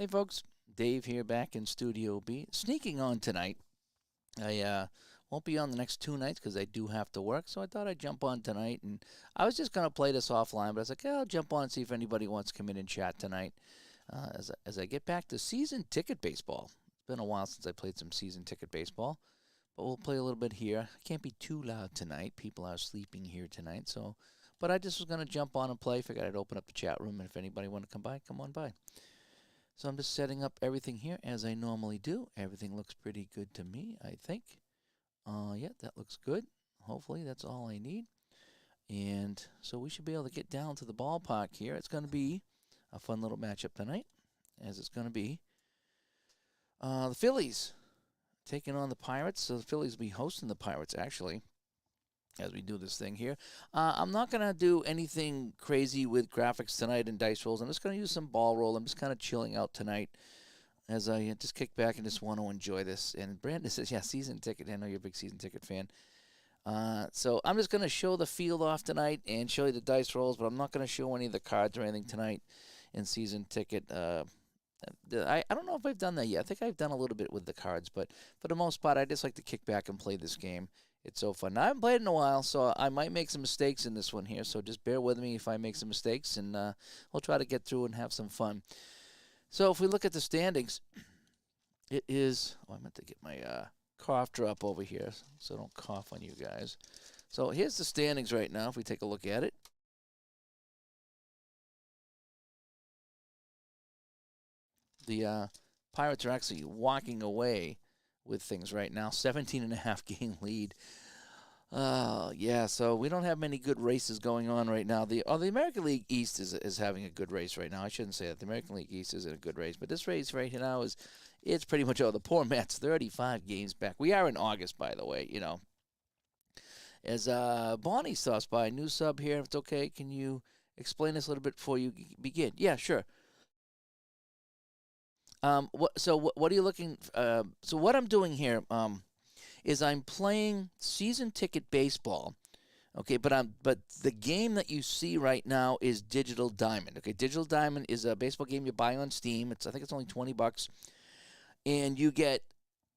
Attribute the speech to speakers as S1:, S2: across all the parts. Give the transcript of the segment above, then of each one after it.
S1: Hey folks, Dave here back in Studio B. Sneaking on tonight. I won't be on the next 2 nights because I do have to work, so I thought I'd jump on tonight. And I was just going to play this offline, but I was like, I'll jump on and see if anybody wants to come in and chat tonight as I get back to season ticket baseball. It's been a while since I played some season ticket baseball, but we'll play a little bit here. I can't be too loud tonight. People are sleeping here tonight, so. But I just was going to jump on and play. Figured I'd open up the chat room, and if anybody wanted to come by, come on by. So I'm just setting up everything here as I normally do. Everything looks pretty good to me, I think. Yeah, that looks good. Hopefully that's all I need. And so we should be able to get down to the ballpark here. It's going to be a fun little matchup tonight, as it's going to be the Phillies taking on the Pirates. So the Phillies will be hosting the Pirates, actually, as we do this thing here. I'm not going to do anything crazy with graphics tonight and dice rolls. I'm just going to use some ball roll. I'm just kind of chilling out tonight as I just kick back and just want to enjoy this. And Brandon says, yeah, season ticket. I know you're a big season ticket fan. So I'm just going to show the field off tonight and show you the dice rolls, but I'm not going to show any of the cards or anything tonight in season ticket. I don't know if I've done that yet. I think I've done a little bit with the cards, but for the most part, I just like to kick back and play this game. It's so fun. Now, I haven't played in a while, so I might make some mistakes in this one here. So just bear with me if I make some mistakes, and we'll try to get through and have some fun. So if we look at the standings, it is. Oh, I meant to get my cough drop over here so I don't cough on you guys. So here's the standings right now. If we take a look at it, the Pirates are actually walking away with things right now. 17.5 game lead. Yeah, so we don't have many good races going on right now. The American League East is having a good race right now. I shouldn't say that. The American League East isn't a good race, but this race right now it's pretty much the poor Mets 35 games back. We are in August, by the way, you know. As Bonnie stops by, new sub here. If it's okay, can you explain this a little bit before you begin? Yeah, sure. What are you looking? So what I'm doing here is I'm playing season ticket baseball. Okay, but the game that you see right now is Digital Diamond. Okay, Digital Diamond is a baseball game you buy on Steam. I think it's only $20, and you get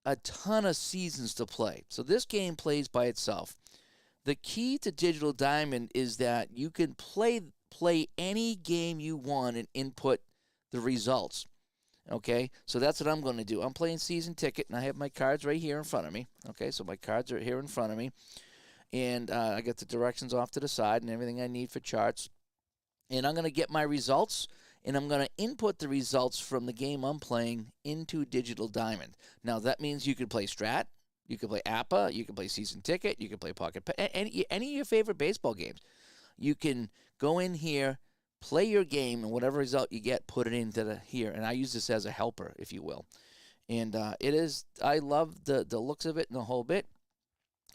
S1: a ton of seasons to play. So this game plays by itself. The key to Digital Diamond is that you can play any game you want and input the results. Okay, so that's what I'm going to do. I'm playing season ticket, and I have my cards right here in front of me. Okay, so my cards are here in front of me, and I got the directions off to the side and everything I need for charts. And I'm going to get my results, and I'm going to input the results from the game I'm playing into Digital Diamond. Now, that means you can play Strat, you can play APA, you can play season ticket, you can play Pocket, any of your favorite baseball games. You can go in here, play your game, and whatever result you get, put it into here. And I use this as a helper, if you will. And I love the looks of it and the whole bit.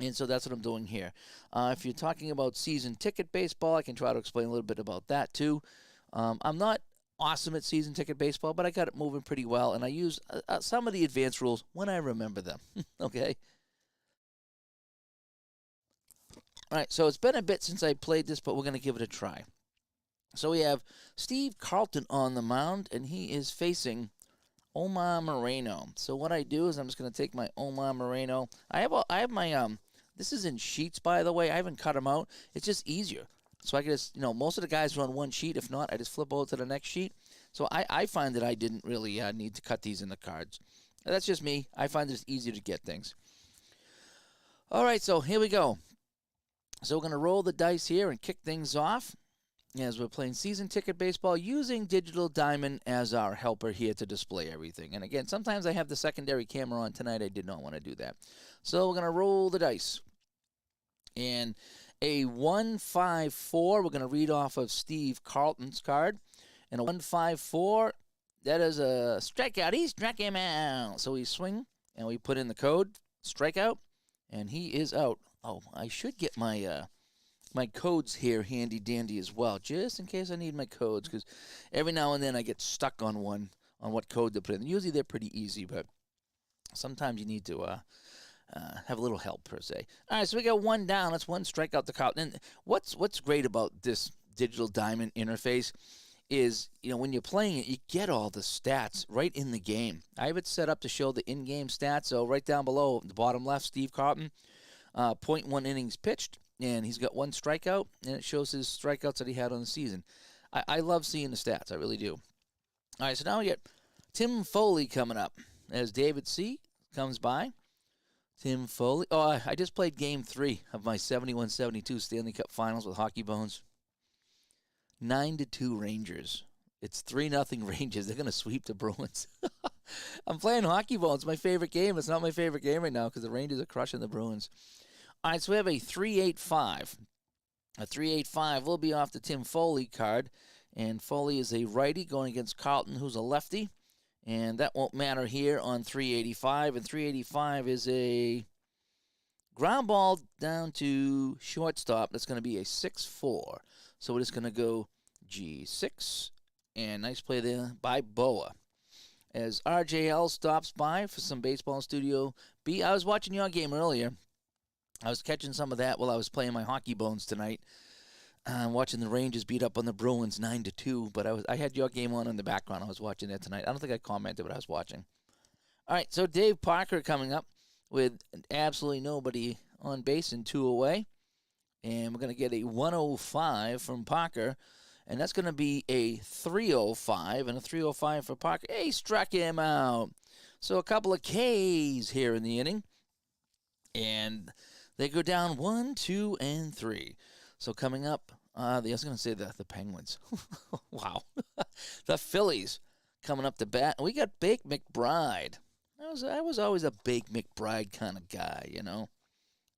S1: And so that's what I'm doing here. If you're talking about season ticket baseball, I can try to explain a little bit about that too. I'm not awesome at season ticket baseball, but I got it moving pretty well. And I use some of the advanced rules when I remember them. Okay. All right, so it's been a bit since I played this, but we're going to give it a try. So we have Steve Carlton on the mound, and he is facing Omar Moreno. So what I do is I'm just going to take my Omar Moreno. I have my this is in sheets, by the way. I haven't cut them out. It's just easier. So I can just, most of the guys are on one sheet. If not, I just flip over to the next sheet. So I find that I didn't really need to cut these in the cards. That's just me. I find it's easier to get things. All right, so here we go. So we're going to roll the dice here and kick things off as we're playing season ticket baseball using Digital Diamond as our helper here to display everything. And again, sometimes I have the secondary camera on. Tonight I did not want to do that. So we're going to roll the dice. And a 1-5-4, we're going to read off of Steve Carlton's card. And a 1-5-4, that is a strikeout. He struck him out. So we swing, and we put in the code, strikeout, and he is out. Oh, I should get my my codes here handy dandy as well, just in case I need my codes, because every now and then I get stuck on what code to put in. Usually they're pretty easy, but sometimes you need to have a little help, per se. All right, so we got one down. That's one strikeout to count. And what's great about this Digital Diamond interface is, when you're playing it, you get all the stats right in the game. I have it set up to show the in-game stats. So right down below, the bottom left, Steve Carlton, .1 innings pitched, and he's got 1 strikeout, and it shows his strikeouts that he had on the season. I love seeing the stats. I really do. All right, so now we get Tim Foley coming up as David C. comes by. Tim Foley. Oh, I just played Game 3 of my 71-72 Stanley Cup Finals with Hockey Bones. 9-2 Rangers. It's 3-0 Rangers. They're going to sweep the Bruins. I'm playing Hockey Bones, my favorite game. It's not my favorite game right now because the Rangers are crushing the Bruins. All right, so we have a 3-8-5. A 3-8-5 will be off the Tim Foley card. And Foley is a righty going against Carlton, who's a lefty. And that won't matter here on 385. And 385 is a ground ball down to shortstop. That's going to be a 6-4. So we're just going to go G6. And nice play there by Boa. As RJL stops by for some Baseball Studio B. I was watching your game earlier. I was catching some of that while I was playing my Hockey Bones tonight. I'm watching the Rangers beat up on the Bruins 9-2. But I had your game on in the background. I was watching that tonight. I don't think I commented, but I was watching. All right, so Dave Parker coming up with absolutely nobody on base and 2 away. And we're going to get a 105 from Parker. And that's going to be a 305. And a 305 for Parker. He struck him out. So a couple of Ks here in the inning. And they go down 1, 2, and 3. So coming up, I was going to say the Penguins. Wow. The Phillies coming up to bat. We got Bake McBride. I was always a Bake McBride kind of guy,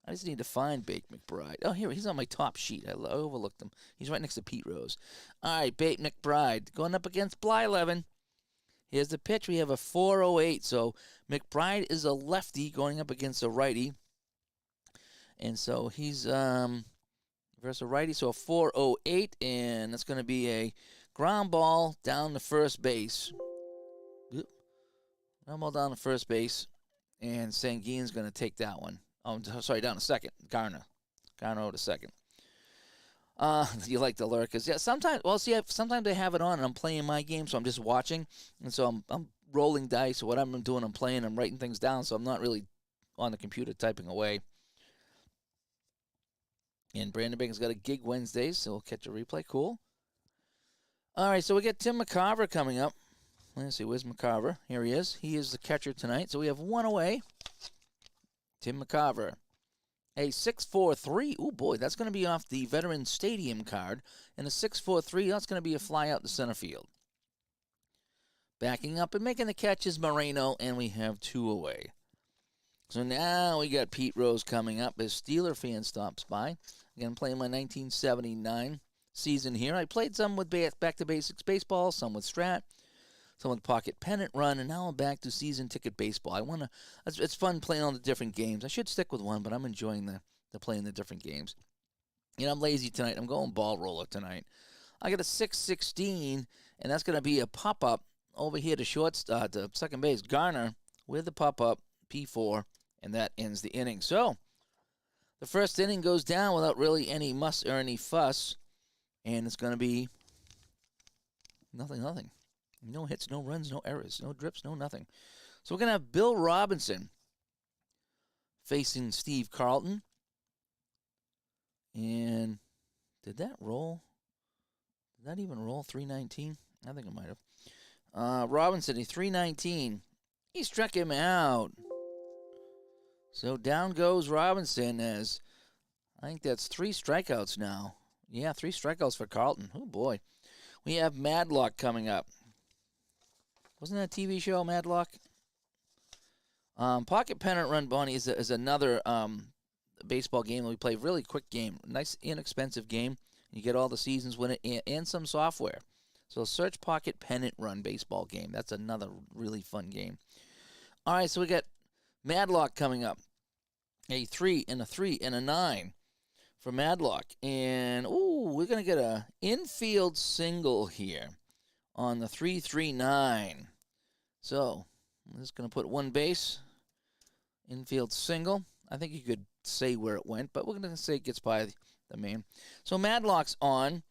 S1: I just need to find Bake McBride. Oh, here, he's on my top sheet. I overlooked him. He's right next to Pete Rose. All right, Bake McBride going up against Blyleven. Here's the pitch. We have a 408. So McBride is a lefty going up against a righty. And so he's versus a righty. So a 408, and that's going to be a ground ball down to first base. Ground ball down to first base. And Sanguine's going to take that one. Oh, sorry, down to second. Garner to second. You like the lurkers. Yeah, sometimes I have it on and I'm playing my game, so I'm just watching. And so I'm rolling dice, or what I'm doing, I'm playing, I'm writing things down, so I'm not really on the computer typing away. And Brandon Bacon's got a gig Wednesdays, so we'll catch a replay. Cool. All right, so we get Tim McCarver coming up. Let's see, where's McCarver? Here he is. He is the catcher tonight, so we have 1 away. Tim McCarver. A 6-4-3. Oh, boy, that's going to be off the Veteran Stadium card. And a 6-4-3, that's going to be a fly out to center field. Backing up and making the catch is Moreno, and we have 2 away. So now we got Pete Rose coming up as Steeler fan stops by. Again, I'm playing my 1979 season here. I played some with Back to Basics Baseball, some with Strat, some with Pocket Pennant Run, and now I'm back to Season Ticket Baseball. It's fun playing all the different games. I should stick with one, but I'm enjoying the playing the different games. I'm lazy tonight. I'm going ball roller tonight. I got a 6-16, and that's going to be a pop-up over here to second base. Garner with the pop-up, P4, and that ends the inning. So the first inning goes down without really any muss or any fuss, and it's going to be nothing. No hits, no runs, no errors, no drips, no nothing. So we're going to have Bill Robinson facing Steve Carlton. And did that roll? Did that even roll 319? I think it might have. Robinson, a 319. He struck him out. So down goes Robinson as I think that's 3 strikeouts now. Yeah, 3 strikeouts for Carlton. Oh, boy. We have Madlock coming up. Wasn't that a TV show, Madlock? Pocket Pennant Run Bunny is another baseball game that we play. Really quick game. Nice, inexpensive game. You get all the seasons win it and some software. So search Pocket Pennant Run baseball game. That's another really fun game. All right, so we got Madlock coming up. A 3 and a 3 and a 9 for Madlock. And, we're going to get a infield single here on the 3-3-9. So I'm just going to put one base, infield single. I think you could say where it went, but we're going to say it gets by the main. So Madlock's on.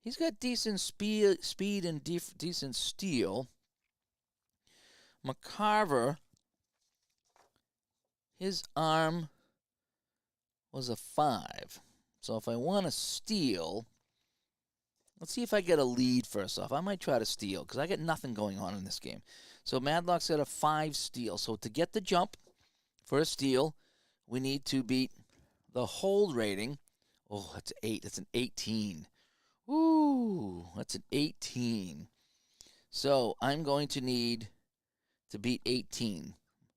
S1: He's got decent speed and decent steal. McCarver, his arm was a 5. So if I want to steal, let's see if I get a lead first off. I might try to steal because I got nothing going on in this game. So Madlock's got a 5 steal. So to get the jump for a steal, we need to beat the hold rating. Oh, that's 8. That's an 18. Ooh, that's an 18. So I'm going to need to beat 18.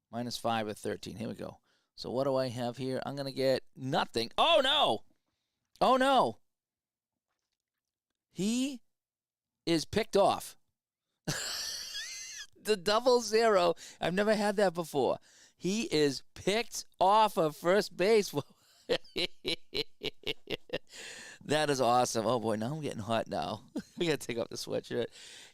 S1: Minus 5 or 13. Here we go. So what do I have here? I'm going to get nothing. Oh, no. Oh, no. He is picked off. The 0-0. I've never had that before. He is picked off of first base. That is awesome. Oh, boy, now I'm getting hot now. We got to take off the sweatshirt.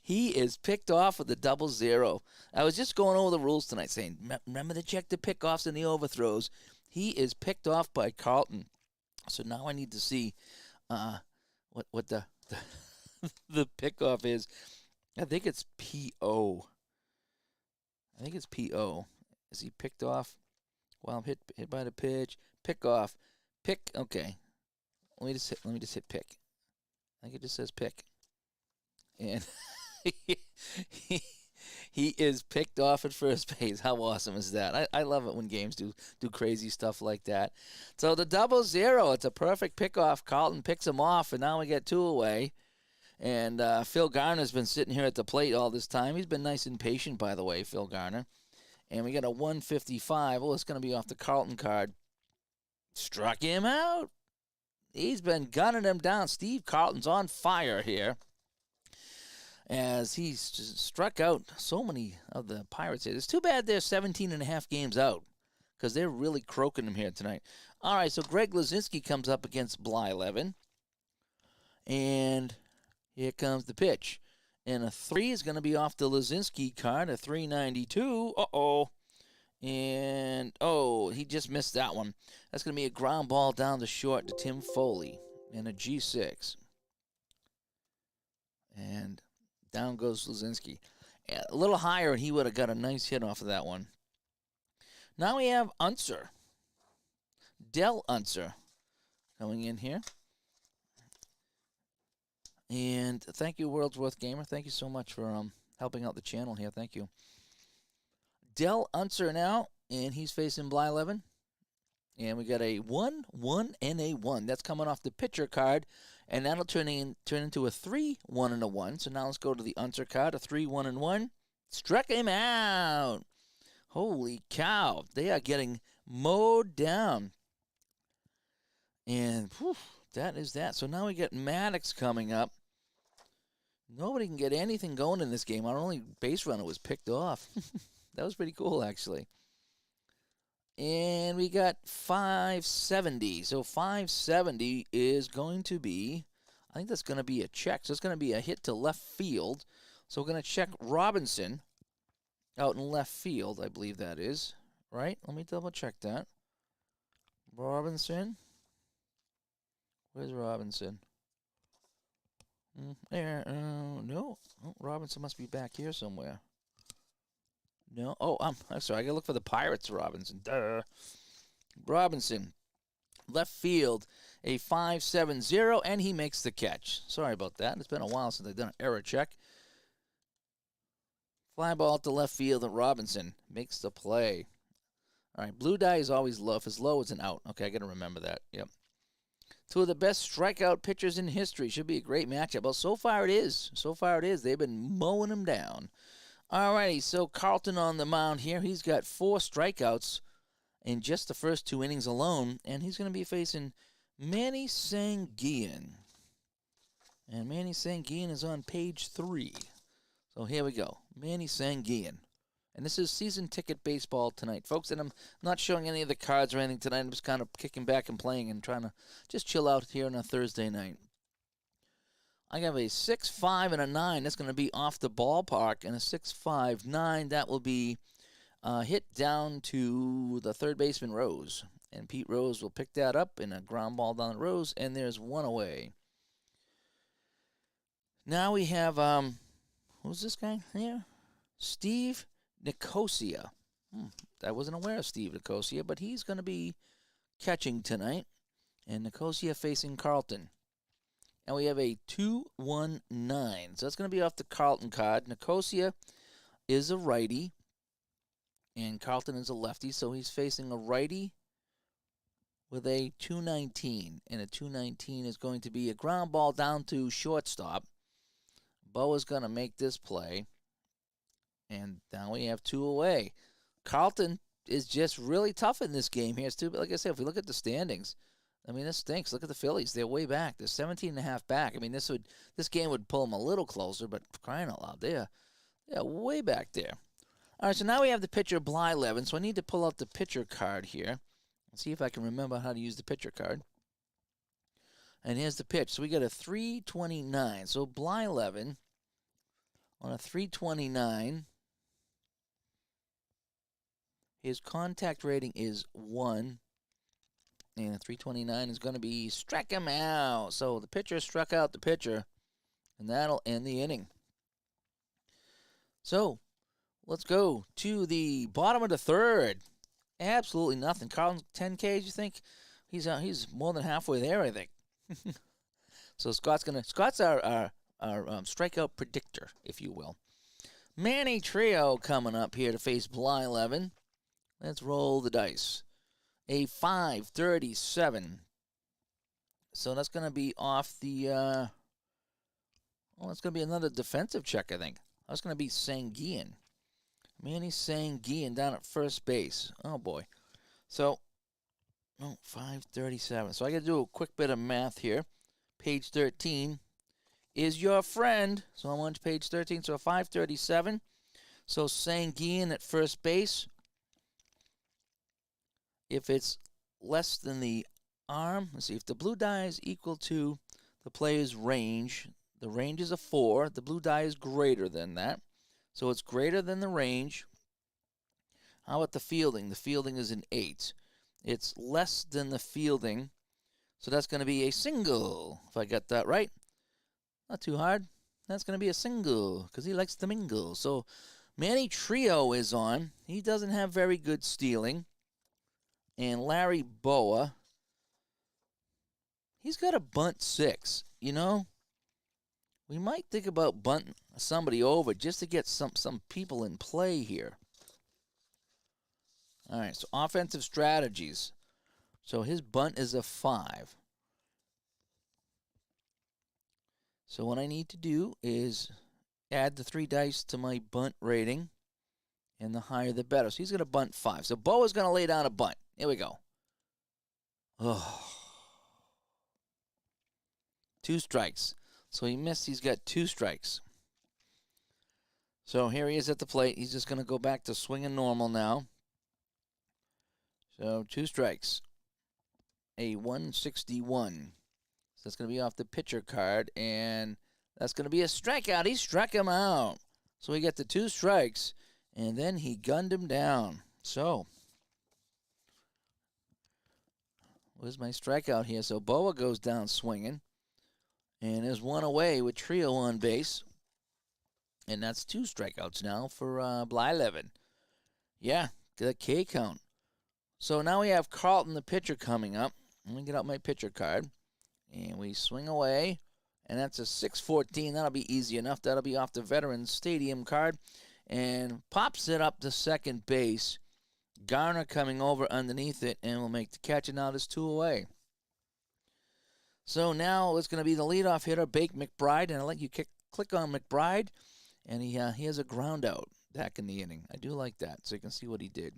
S1: He is picked off with the 0-0. I was just going over the rules tonight saying, remember to check the pickoffs and the overthrows. He is picked off by Carlton. So now I need to see what the the pickoff is. I think it's PO. I think it's PO. Is he picked off? Well, I'm hit by the pitch. Pick off. Pick. Okay. Let me just hit pick. I think it just says pick. And he is picked off at first base. How awesome is that? I love it when games do crazy stuff like that. So the 0-0, it's a perfect pickoff. Carlton picks him off, and now we get 2 away. And Phil Garner's been sitting here at the plate all this time. He's been nice and patient, by the way, Phil Garner. And we got a 155. Oh, it's going to be off the Carlton card. Struck him out. He's been gunning him down. Steve Carlton's on fire here as he's just struck out so many of the Pirates here. It's too bad they're 17 and a half games out because they're really croaking him here tonight. All right, so Greg Lazinski comes up against Blyleven. And here comes the pitch. And a 3 is going to be off the Lazinski card, a 392. Uh-oh. And, oh, he just missed that one. That's going to be a ground ball down the short to Tim Foley and a G6. And down goes Lazinski. A little higher, and he would have got a nice hit off of that one. Now we have Unser. Del Unser coming in here. And thank you, World's Worth Gamer. Thank you so much for helping out the channel here. Thank you. Del Unser now, and he's facing Blyleven. And we got a 1, 1, and a 1. That's coming off the pitcher card, and that'll turn into a 3, 1, and a 1. So now let's go to the Unser card, a 3, 1, and 1. Struck him out. Holy cow. They are getting mowed down. And whew, that is that. So now we get Maddox coming up. Nobody can get anything going in this game. Our only base runner was picked off. That was pretty cool, actually. And we got 570. So 570 is going to be, I think that's going to be a check. So it's going to be a hit to left field. So we're going to check Robinson out in left field, I believe that is. Right? Let me double check that. Robinson. Where's Robinson? No. Oh, Robinson must be back here somewhere. No. Oh, I'm sorry. I got to look for the Pirates, Robinson. Duh. Robinson, left field, a 5-7-0, and he makes the catch. Sorry about that. It's been a while since I've done an error check. Fly ball to left field, and Robinson makes the play. All right, blue die is always low. If it's low, it's an out. Okay, I got to remember that. Yep. 2 of the best strikeout pitchers in history. Should be a great matchup. Well, so far it is. So far it is. They've been mowing them down. All righty, so Carlton on the mound here. He's got 4 strikeouts in just the first 2 innings alone, and he's going to be facing Manny Sanguillen. And Manny Sanguillen is on page 3. So here we go. Manny Sanguillen. And this is season ticket baseball tonight, folks. And I'm not showing any of the cards or anything tonight. I'm just kind of kicking back and playing and trying to just chill out here on a Thursday night. I have a 6, 5, and a 9. That's going to be off the ballpark. And a 6, 5, 9, that will be hit down to the third baseman, Rose. And Pete Rose will pick that up in a ground ball down the Rose. And there's 1 away. Now we have, who's this guy here? Steve Nicosia. I wasn't aware of Steve Nicosia, but he's going to be catching tonight. And Nicosia facing Carlton. And we have a 2-1-9. So that's going to be off the Carlton card. Nicosia is a righty, and Carlton is a lefty, so he's facing a righty with a 2-19. And a 2-19 is going to be a ground ball down to shortstop. Bo is going to make this play. And now we have 2 away. Carlton is just really tough in this game here. But like I said, if we look at the standings, I mean, this stinks. Look at the Phillies. They're way back. They're 17.5 back. I mean, this game would pull them a little closer, but crying out loud, they're way back there. All right, so now we have the pitcher Blyleven. So I need to pull out the pitcher card here and see if I can remember how to use the pitcher card. And here's the pitch. So we got a 329. So Blyleven on a 329. His contact rating is 1. And 329 is going to be strike him out. So the pitcher struck out the pitcher, and that'll end the inning. So let's go to the bottom of the third. Absolutely nothing. Carlton's 10 Ks, you think? He's more than halfway there, I think. So Scott's our strikeout predictor, if you will. Manny Trio coming up here to face Blyleven. Let's roll the dice. A 537. So that's going to be off the, that's going to be another defensive check, I think. That's going to be Sanguian. Manny Sanguian down at first base. Oh, boy. So, 537. So I got to do a quick bit of math here. Page 13 is your friend. So I'm on page 13. So 537. So Sanguian at first base. If it's less than the arm, let's see, if the blue die is equal to the player's range, the range is a 4, the blue die is greater than that, so it's greater than the range. How about the fielding? The fielding is an 8. It's less than the fielding, so that's going to be a single, if I got that right. Not too hard. That's going to be a single, because he likes to mingle. So Manny Trio is on. He doesn't have very good stealing. And Larry Boa, he's got a bunt 6, you know? We might think about bunting somebody over just to get some people in play here. All right, so offensive strategies. So his bunt is a 5. So what I need to do is add the 3 dice to my bunt rating, and the higher the better. So he's going to bunt 5. So Boa's going to lay down a bunt. Here we go. Oh. 2 strikes. So he missed. He's got 2 strikes. So here he is at the plate. He's just going to go back to swinging normal now. So 2 strikes. A 161. So that's going to be off the pitcher card. And that's going to be a strikeout. He struck him out. So he got the 2 strikes. And then he gunned him down. So where's my strikeout here? So Boa goes down swinging. And there's 1 away with Trio on base. And that's 2 strikeouts now for Blyleven. Yeah, the K count. So now we have Carlton, the pitcher, coming up. Let me get out my pitcher card. And we swing away. And that's a 6-14. That'll be easy enough. That'll be off the Veterans Stadium card. And pops it up to second base. Garner coming over underneath it, and will make the catch, and now there's 2 away. So now it's going to be the leadoff hitter, Bake McBride, and I'll let you click on McBride, and he has a ground out back in the inning. I do like that, so you can see what he did.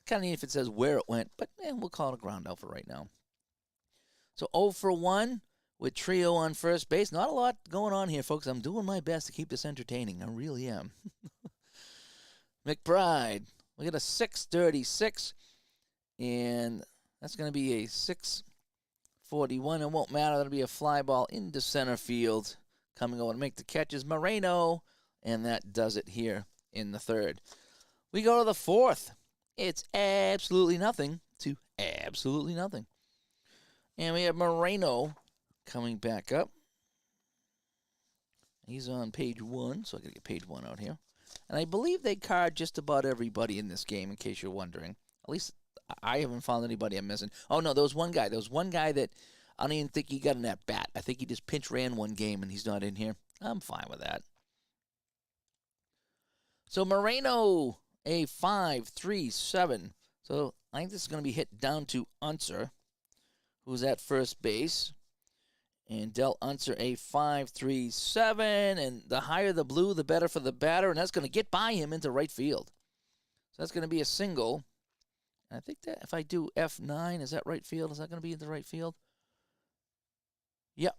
S1: Kind of neat if it says where it went, but we'll call it a ground out for right now. So 0 for 1 with Trio on first base. Not a lot going on here, folks. I'm doing my best to keep this entertaining. I really am. McBride. We got a 636, and that's going to be a 641. It won't matter. That'll be a fly ball into center field. Coming over to make the catches, Moreno, and that does it here in the third. We go to the fourth. It's absolutely nothing to absolutely nothing. And we have Moreno coming back up. He's on page 1, so I got to get page 1 out here. And I believe they card just about everybody in this game, in case you're wondering. At least I haven't found anybody I'm missing. Oh, no, there was one guy. There was one guy that I don't even think he got an at-bat. I think he just pinch ran one game, and he's not in here. I'm fine with that. So Moreno, a 5-3-7. So I think this is going to be hit down to Unser, who's at first base. And Del Unser, a 5-3-7. And the higher the blue, the better for the batter. And that's going to get by him into right field. So that's going to be a single. And I think that if I do F9, is that right field? Is that going to be in the right field? Yep.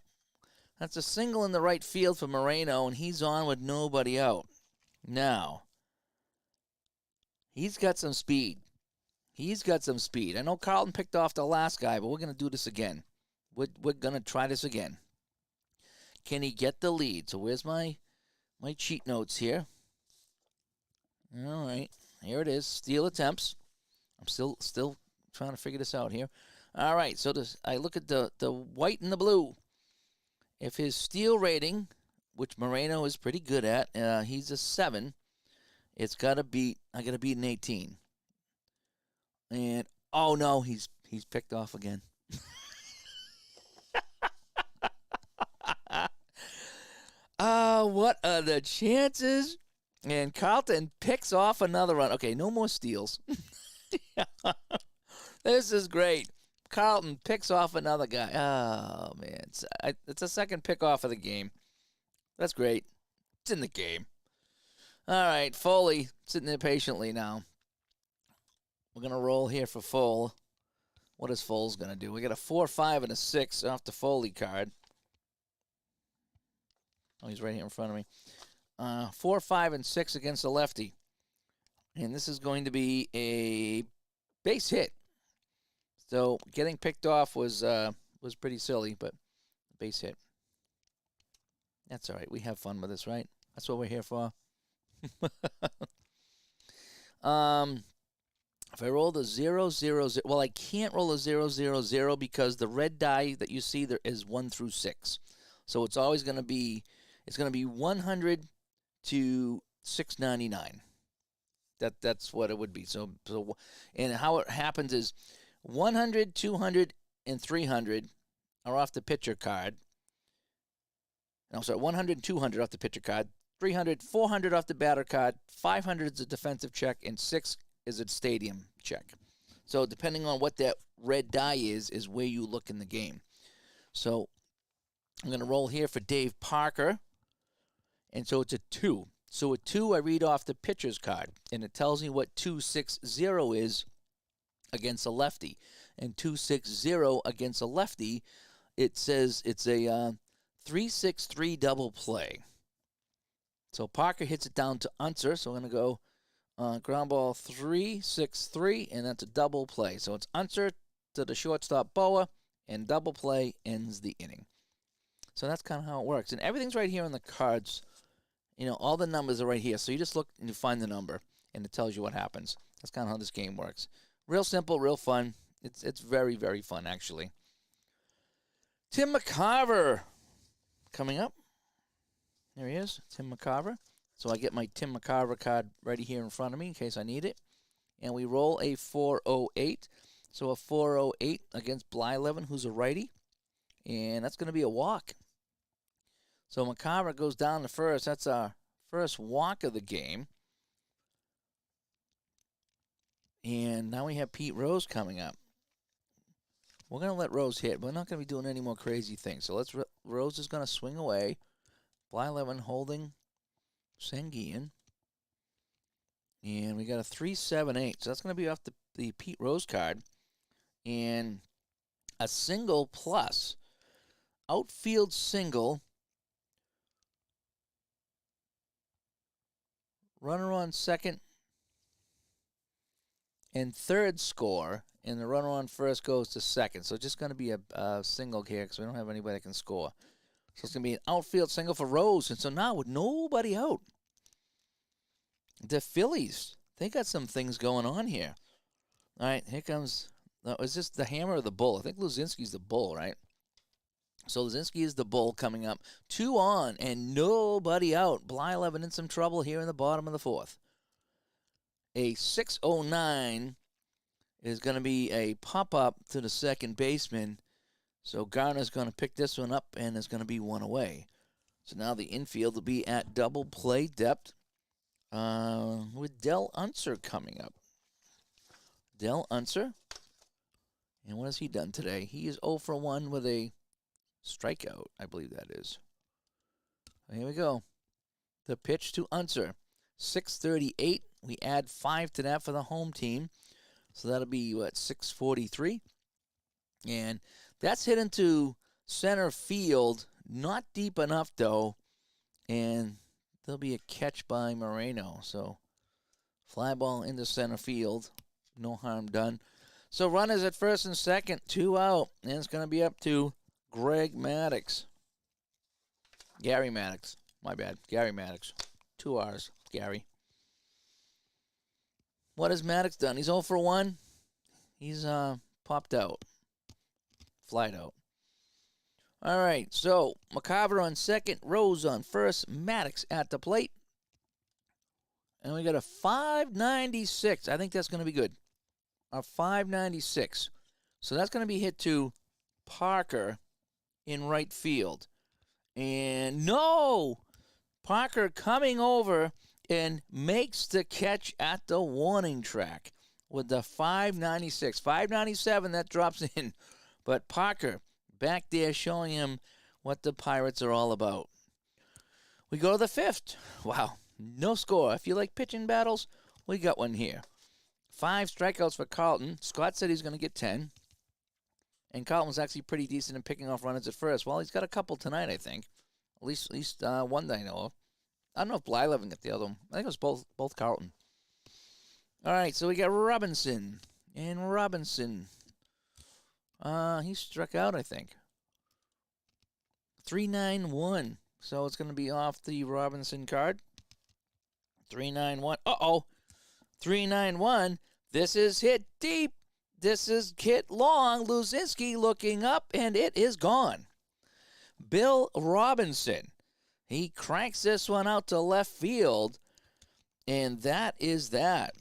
S1: That's a single in the right field for Moreno, and he's on with nobody out. Now, he's got some speed. He's got some speed. I know Carlton picked off the last guy, but we're going to do this again. We're going to try this again. Can he get the lead? So where's my cheat notes here? All right. Here it is. Steal attempts. I'm still trying to figure this out here. All right. So I look at the white and the blue. If his steal rating, which Moreno is pretty good at, he's a 7. It's got to beat. I got to beat an 18. And oh no, he's picked off again. What are the chances? And Carlton picks off another run. Okay, no more steals. This is great. Carlton picks off another guy. Oh, man. It's a second pick off of the game. That's great. It's in the game. All right, Foley sitting there patiently now. We're going to roll here for Fole. What is Fole's going to do? We got a 4, 5, and a 6 off the Foley card. Oh, he's right here in front of me. 4, 5, and 6 against the lefty. And this is going to be a base hit. So getting picked off was pretty silly, but base hit. That's all right. We have fun with this, right? That's what we're here for. If I roll the 0, 0, 0, well, I can't roll a 0, 0, 0 because the red die that you see there is 1 through 6. So it's always going to be 100 to 699. That's what it would be. So and how it happens is 100, 200, and 300 are off the pitcher card. No, sorry, 100 and 200 off the pitcher card. 300, 400 off the batter card. 500 is a defensive check, and 6 is a stadium check. So depending on what that red die is where you look in the game. So I'm going to roll here for Dave Parker. And so it's a 2. So a 2, I read off the pitcher's card, and it tells me what 260 is against a lefty. And 260 against a lefty, it says it's a 3-6-3 double play. So Parker hits it down to Unser, so I'm going to go ground ball 3-6-3, and that's a double play. So it's Unser to the shortstop Boa, and double play ends the inning. So that's kind of how it works. And everything's right here on the cards. You know, all the numbers are right here. So you just look and you find the number, and it tells you what happens. That's kind of how this game works. Real simple, real fun. It's very, very fun, actually. Tim McCarver coming up. There he is, Tim McCarver. So I get my Tim McCarver card ready here in front of me in case I need it. And we roll a 408. So a 408 against Blyleven, who's a righty. And that's going to be a walk. So McCarver goes down to first. That's our first walk of the game. And now we have Pete Rose coming up. We're going to let Rose hit. We're not going to be doing any more crazy things. So Rose is going to swing away. Blyleven holding Sanguian. And we got a 3-7-8. So that's going to be off the Pete Rose card. And a single plus. Outfield single. Runner on second and third score, and the runner on first goes to second. So it's just going to be a single here because we don't have anybody that can score. So it's going to be an outfield single for Rose. And so now with nobody out, the Phillies, they got some things going on here. All right, here comes, is this the hammer or the bull? I think Luzinski's the bull, right? So Lazinski is the bull coming up. 2 on and nobody out. Blyleven in some trouble here in the bottom of the 4th. A 6:09 is going to be a pop-up to the second baseman. So Garner's going to pick this one up, and there's going to be 1 away. So now the infield will be at double play depth with Del Unser coming up. Del Unser. And what has he done today? He is 0 for 1 with a strikeout, I believe that is. Here we go. The pitch to Unser. 6:38. We add 5 to that for the home team. So that'll be, 6:43. And that's hit into center field. Not deep enough, though. And there'll be a catch by Moreno. So fly ball into center field. No harm done. So runners at first and second. 2 out. And it's going to be up to Greg Maddux. Gary Maddux. My bad. Gary Maddux. 2 R's. Gary. What has Maddux done? He's 0 for 1. He's popped out. Flied out. All right, so McCarver on second, Rose on first, Maddux at the plate. And we got a 596. I think that's going to be good. A 596. So that's going to be hit to Parker in right field. And no! Parker coming over and makes the catch at the warning track with the 596. 597, that drops in. But Parker back there showing him what the Pirates are all about. We go to the 5th. Wow, no score. If you like pitching battles, we got one here. 5 strikeouts for Carlton. Scott said he's going to get 10. And Carlton was actually pretty decent in picking off runners at first. Well, he's got a couple tonight, I think. At least one that I know of. I don't know if Blyleven got the other one. I think it was both Carlton. All right, so we got Robinson. And Robinson, he struck out, I think. 391. So it's going to be off the Robinson card. 391. Uh-oh. 391. This is hit deep. This is hit long. Luzinski looking up, and it is gone. Bill Robinson. He cranks this one out to left field, and that is that.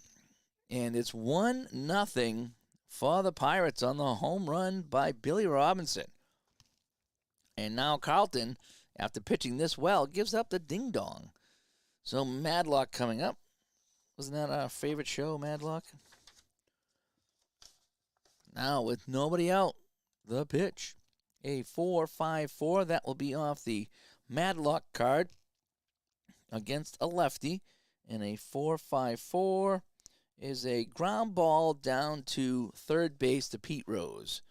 S1: And it's 1-0 for the Pirates on the home run by Billy Robinson. And now Carlton, after pitching this well, gives up the ding-dong. So Madlock coming up. Wasn't that our favorite show, Madlock? Now with nobody out, the pitch. A 4-5-4. That will be off the Madlock card against a lefty. And a 4-5-4 is a ground ball down to third base to Pete Rose.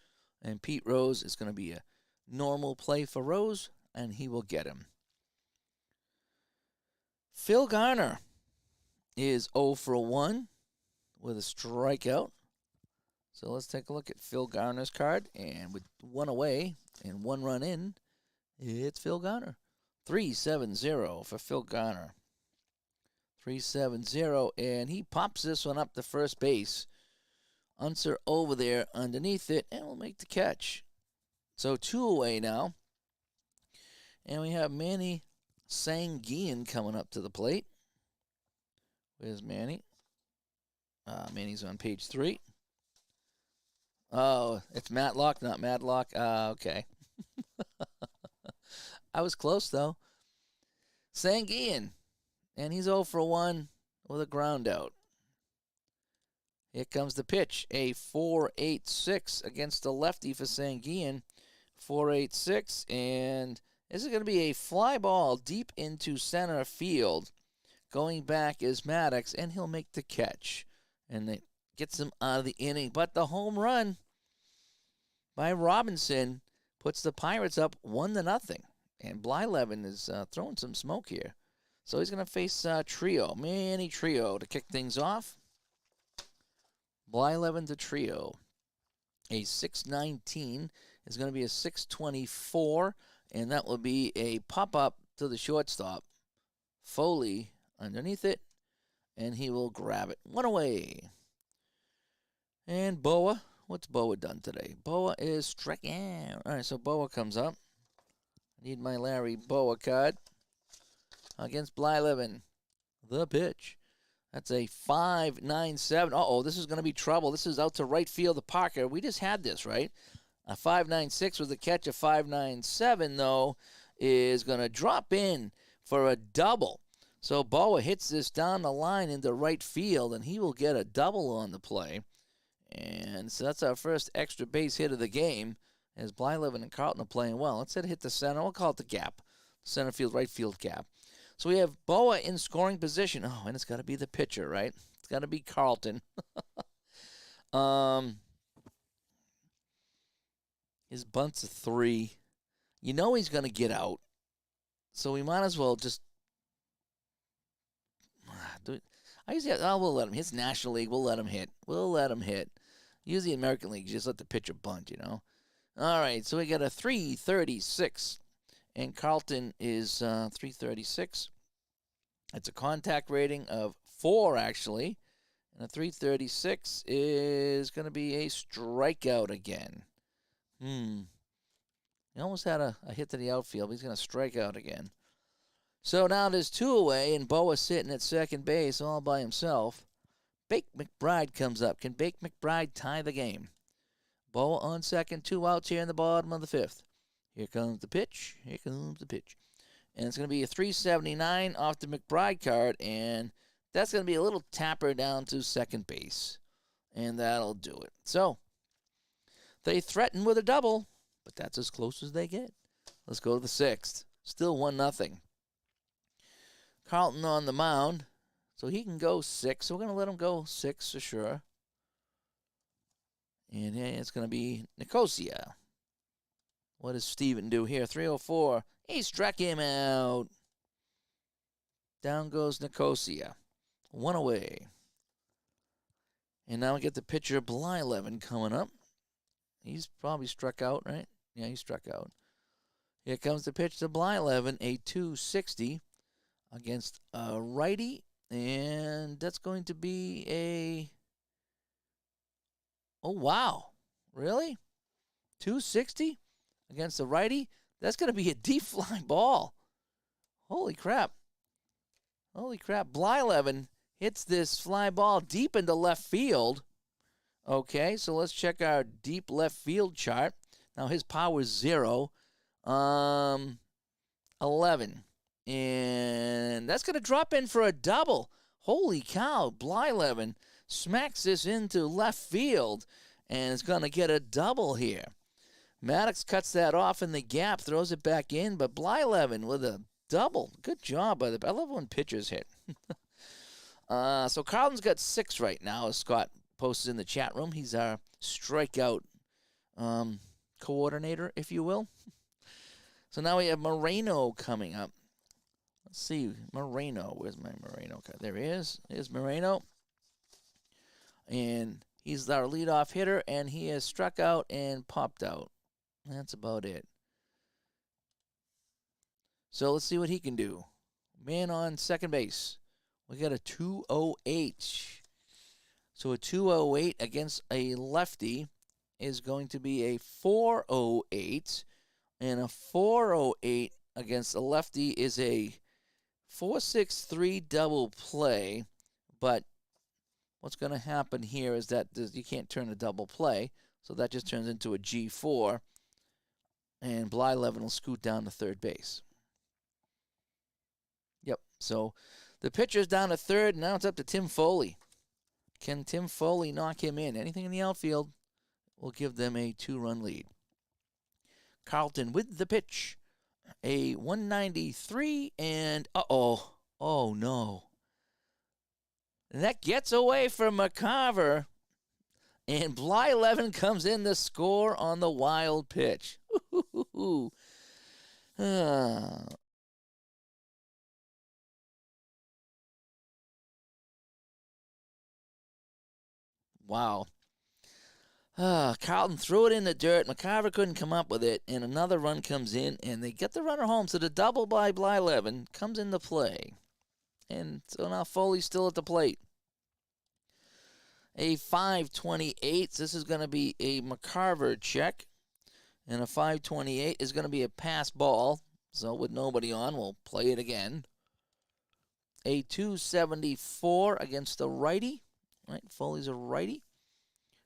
S1: And Pete Rose is going to be a normal play for Rose, and he will get him. Phil Garner is 0 for 1 with a strikeout. So let's take a look at Phil Garner's card. And with 1 away and 1 run in, it's Phil Garner. 3-7-0 for Phil Garner. 3-7-0, and he pops this one up to first base. Unser over there underneath it, and will make the catch. So 2 away now. And we have Manny Sanguian coming up to the plate. Where's Manny? Manny's on page 3. Oh, it's Matlock, not Madlock. Okay. I was close, though. Sanguian. And he's 0 for 1 with a ground out. Here comes the pitch. A 4-8-6 against the lefty for Sanguian. 4-8-6. And this is going to be a fly ball deep into center field. Going back is Maddux, and he'll make the catch. And it gets him out of the inning. But the home run by Robinson puts the Pirates up 1-0. And Blyleven is throwing some smoke here. So he's going to face Trio, Manny Trio, to kick things off. Blyleven to Trio. A 6-19 is going to be a 6-24, and that will be a pop-up to the shortstop. Foley underneath it, and he will grab it. 1 away. And Boa. What's Boa done today? Boa is striking. All right, so Boa comes up. Need my Larry Boa card. Against Blyleven. The pitch. That's a 5.97. Uh-oh, this is going to be trouble. This is out to right field to Parker. We just had this, right? A 5.96 was the catch. A 5.97, though, is going to drop in for a double. So Boa hits this down the line into right field, and he will get a double on the play. And so that's our first extra base hit of the game, as Blyleven and Carlton are playing well. Let's hit the center. We'll call it the gap. Center field, right field gap. So we have Boa in scoring position. Oh, and it's got to be the pitcher, right? It's got to be Carlton. His bunt's a 3. You know he's going to get out. So we might as well just do it. We'll let him hit. It's National League. We'll let him hit. Usually American League, you just let the pitcher bunt, you know. All right, so we got a 336. And Carlton is 336. It's a contact rating of 4, actually. And a 336 is going to be a strikeout again. He almost had a hit to the outfield, but he's going to strike out again. So now there's 2 away, and Boa sitting at second base all by himself. Bake McBride comes up. Can Bake McBride tie the game? Boa on second, 2 outs here in the bottom of the 5th. Here comes the pitch. And it's going to be a 379 off the McBride card, and that's going to be a little tapper down to second base. And that'll do it. So, they threaten with a double, but that's as close as they get. Let's go to the 6th. Still 1-0. Carlton on the mound, so he can go 6. So we're going to let him go 6 for sure. And it's going to be Nicosia. What does Steven do here? 304. He struck him out. Down goes Nicosia. 1 away. And now we get the pitcher Blyleven coming up. He's probably struck out, right? Yeah, he struck out. Here comes the pitch to Blyleven, a 260 against a righty. And that's going to be a... Oh, wow. Really? 260? Against the righty, that's going to be a deep fly ball. Holy crap. Blyleven hits this fly ball deep into left field. Okay, so let's check our deep left field chart. Now his power is 0. 11. And that's going to drop in for a double. Holy cow. Blyleven smacks this into left field, and it's going to get a double here. Maddox cuts that off in the gap, throws it back in, but Blyleven with a double. Good job by I love when pitchers hit. So Carlton's got 6 right now, as Scott posted in the chat room. He's our strikeout coordinator, if you will. So now we have Moreno coming up. Let's see, Moreno. Where's my Moreno card? There he is. There's Moreno. And he's our leadoff hitter, and he has struck out and popped out. That's about it. So let's see what he can do. Man on second base. We got a 208. So a 208 against a lefty is going to be a 408. And a 408 against a lefty is a 4-6-3 double play. But what's going to happen here is that you can't turn a double play. So that just turns into a G4. And Blyleven will scoot down to third base. Yep. So the pitcher's down to third, and now it's up to Tim Foley. Can Tim Foley knock him in? Anything in the outfield will give them a 2-run lead. Carlton with the pitch. A 193, and oh no. And that gets away from McCarver. And Blyleven comes in to score on the wild pitch. Wow. Carlton threw it in the dirt. McCarver couldn't come up with it, and another run comes in, and they get the runner home. So the double by Blyleven comes into play. And so now Foley's still at the plate. A 528. This is going to be a McCarver check. And a 528 is going to be a pass ball. So with nobody on, we'll play it again. A 274 against the righty. Right, Foley's a righty.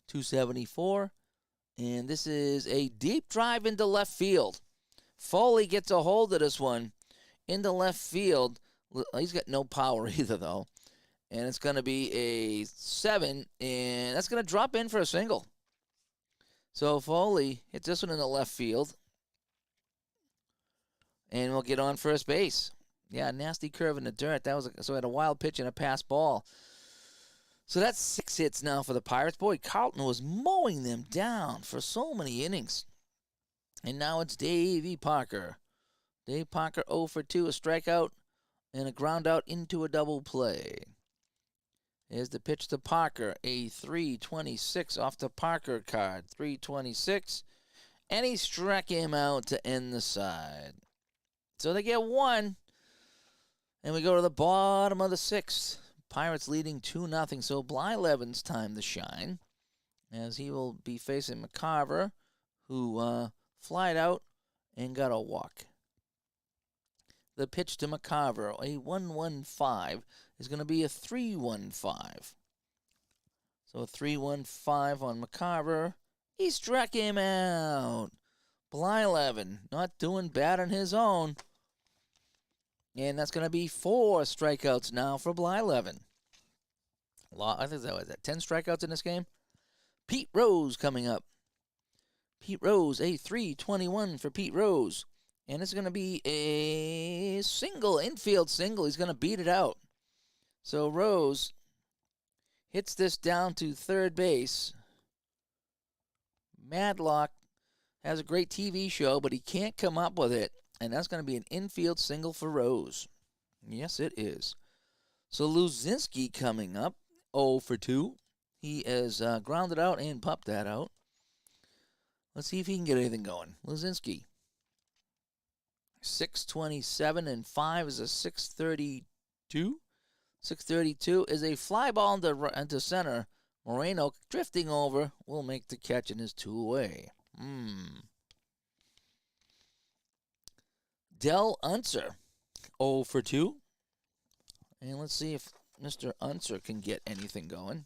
S1: 274. And this is a deep drive into left field. Foley gets a hold of this one into left field. He's got no power either, though. And it's going to be a 7, and that's going to drop in for a single. So Foley hits this one in the left field. And we'll get on first base. Yeah, nasty curve in the dirt. So had a wild pitch and a pass ball. So that's 6 hits now for the Pirates. Boy, Carlton was mowing them down for so many innings. And now it's Davey Parker. Dave Parker 0 for 2, a strikeout, and a ground out into a double play. Here's the pitch to Parker, a 326 off the Parker card. 326, and he struck him out to end the side. So they get 1, and we go to the bottom of the 6th. Pirates leading 2-0, so Blyleven's time to shine, as he will be facing McCarver, who flied out and got a walk. The pitch to McCarver, a 1-1-5, is going to be a 3-1-5. So a 3-1-5 on McCarver. He struck him out. Blyleven not doing bad on his own. And that's going to be 4 strikeouts now for Blyleven. I think that was 10 strikeouts in this game. Pete Rose coming up. Pete Rose, a 3-21 for Pete Rose. And it's going to be a single, infield single. He's going to beat it out. So Rose hits this down to third base. Madlock has a great TV show, but he can't come up with it. And that's going to be an infield single for Rose. Yes, it is. So Luzinski coming up, 0 for 2. He is grounded out and popped that out. Let's see if he can get anything going. Luzinski. 627 and 5 is a 632. 632 is a fly ball into center. Moreno drifting over will make the catch in his 2-away. Del Unser, 0 for 2. And let's see if Mr. Unser can get anything going.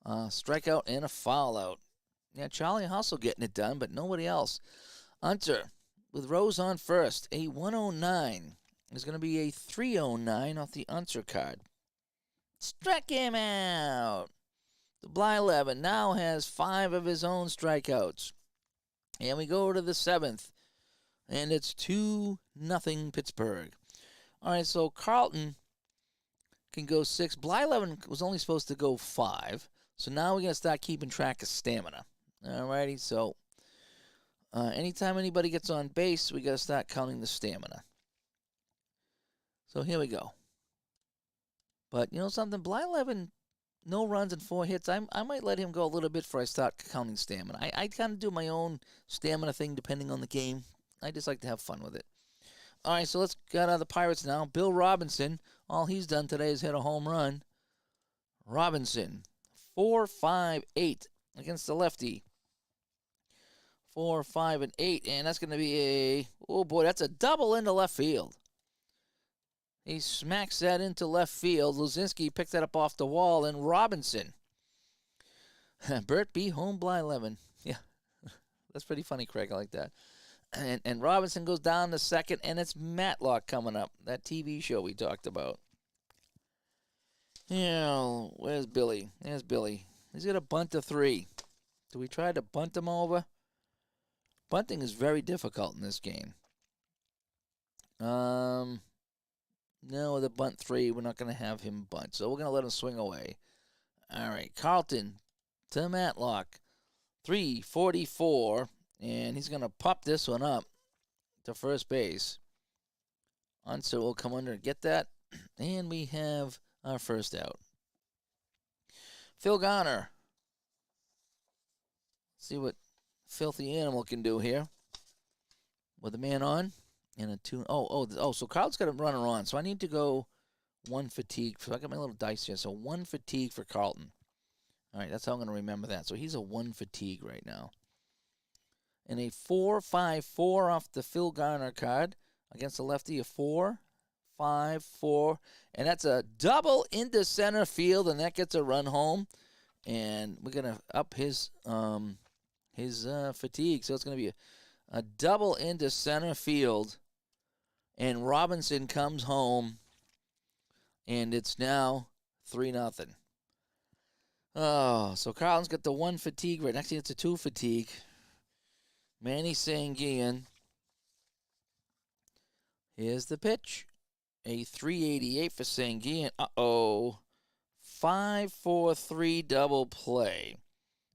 S1: Strikeout and a foul out. Yeah, Charlie Hustle getting it done, but nobody else. Unser with Rose on first, a 109. Is going to be a 309 off the Unser card. Struck him out. The Blyleven now has 5 of his own strikeouts. And we go to the 7th. And it's 2-0 Pittsburgh. All right, so Carlton can go 6. Blyleven was only supposed to go 5. So now we're going to start keeping track of stamina. All righty, so anytime anybody gets on base, we got to start counting the stamina. So here we go. But you know something? Blyleven, no runs and 4 hits. I might let him go a little bit before I start counting stamina. I kind of do my own stamina thing depending on the game. I just like to have fun with it. All right, so let's get out of the Pirates now. Bill Robinson, all he's done today is hit a home run. Robinson, 4-5-8 against the lefty. 4, 5, and 8, and that's going to be a, oh boy, that's a double into left field. He smacks that into left field. Luzinski picked that up off the wall, and Robinson. Bert B. Home Blyleven. Yeah, that's pretty funny, Craig. I like that. And Robinson goes down to second, and it's Matlock coming up, that TV show we talked about. Yeah, where's Billy? There's Billy. He's got a bunt to 3. Do we try to bunt him over? Bunting is very difficult in this game. No, the bunt 3, we're not going to have him bunt, so we're going to let him swing away. All right, Carlton to Matlock. 344. And he's going to pop this one up to first base. Unser will come under and get that. And we have our first out. Phil Garner. See what Filthy Animal can do here. With a man on. And a 2. So Carl's got a runner on. So I need to go 1 fatigue. So I got my little dice here. So 1 fatigue for Carlton. All right, that's how I'm going to remember that. So he's a 1 fatigue right now. And a 4-5-4 off the Phil Garner card against the lefty. A 4-5-4. And that's a double into center field, and that gets a run home. And we're going to up his fatigue. So it's going to be a double into center field. And Robinson comes home. And it's now 3-0. Oh, so Carlton's got the 1 fatigue right next thing. It's a 2 fatigue. Manny Sanguian. Here's the pitch. A 388 for Sanguian. Uh-oh. 5-4-3 double play.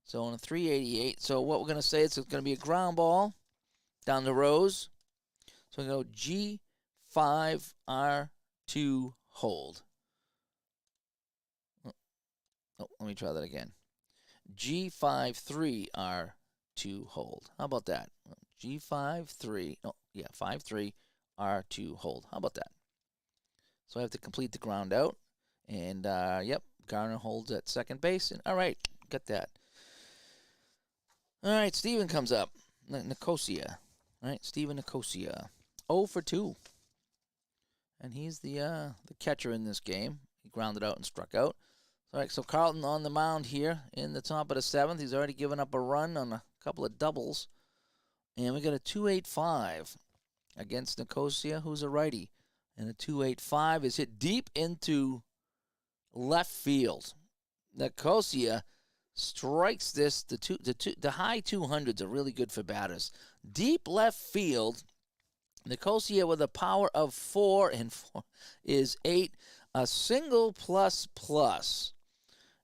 S1: So on a 388. So what we're going to say is it's going to be a ground ball down the rows. So we go G5R2 hold. Oh, let me try that again. G5-3R2 hold. How about that? G5-3. Oh, yeah, 5-3R2 hold. How about that? So I have to complete the ground out. And, yep, Garner holds at second base. And all right, got that. All right, Steven comes up. Nicosia. All right, Steven Nicosia. 0 for 2. And he's the catcher in this game. He grounded out and struck out. All right, so Carlton on the mound here in the top of the 7th. He's already given up a run on a couple of doubles. And we got a 285 against Nicosia, who's a righty. And a 285 is hit deep into left field. Nicosia strikes this. The high 200s are really good for batters. Deep left field. Nicosia with a power of 4, and 4 is 8. A single plus.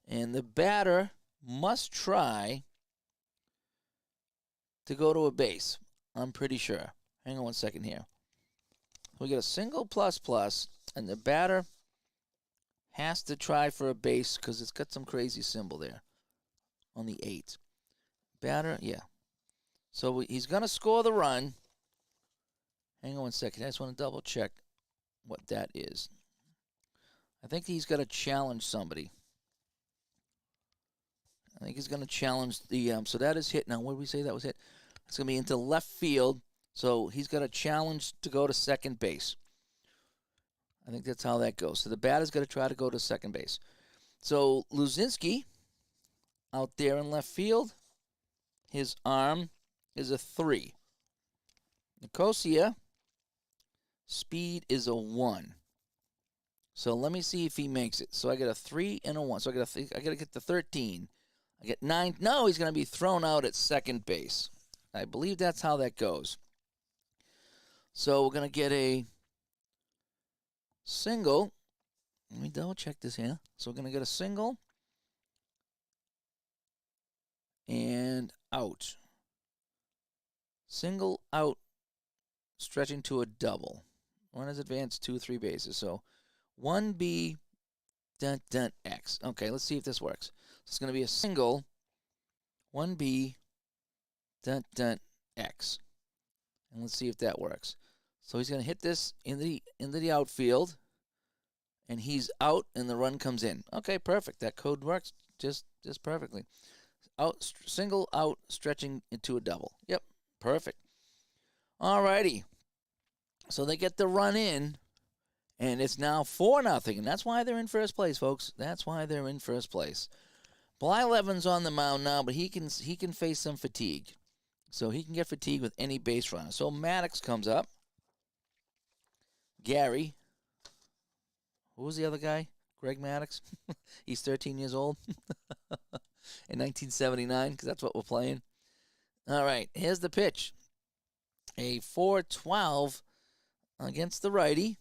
S1: And the batter must try to go to a base. I'm pretty sure. Hang on one second here. We get a single plus, and the batter has to try for a base because it's got some crazy symbol there on the 8. Batter, yeah. So he's going to score the run. Hang on one second. I just want to double check what that is. I think he's got to challenge somebody. I think he's going to challenge the, so that is hit. Now, what did we say that was hit? It's going to be into left field. So he's got a challenge to go to second base. I think that's how that goes. So the batter's got to try to go to second base. So Luzinski out there in left field, his arm is a 3. Nicosia, speed is a 1. So let me see if he makes it. So I get a 3 and a 1. So I got to get the 13. I get 9. No, he's going to be thrown out at second base. I believe that's how that goes. So we're going to get a single. Let me double check this here. So we're going to get a single and out. Single out, stretching to a double. Runners advance 2-3 bases. So 1B X. Okay, let's see if this works. So it's going to be a single 1B X. And let's see if that works. So he's going to hit this into the outfield, and he's out, and the run comes in. Okay, perfect. That code works just perfectly. Out, single out, stretching into a double. Yep, perfect. All righty. So they get the run in, and it's now 4-0, and that's why they're in first place, folks. That's why they're in first place. Blyleven's on the mound now, but he can face some fatigue. So he can get fatigued with any base runner. So Maddox comes up. Gary. Who was the other guy? Greg Maddox. He's 13 years old in 1979 because that's what we're playing. All right, here's the pitch. A 4-12 against the righty.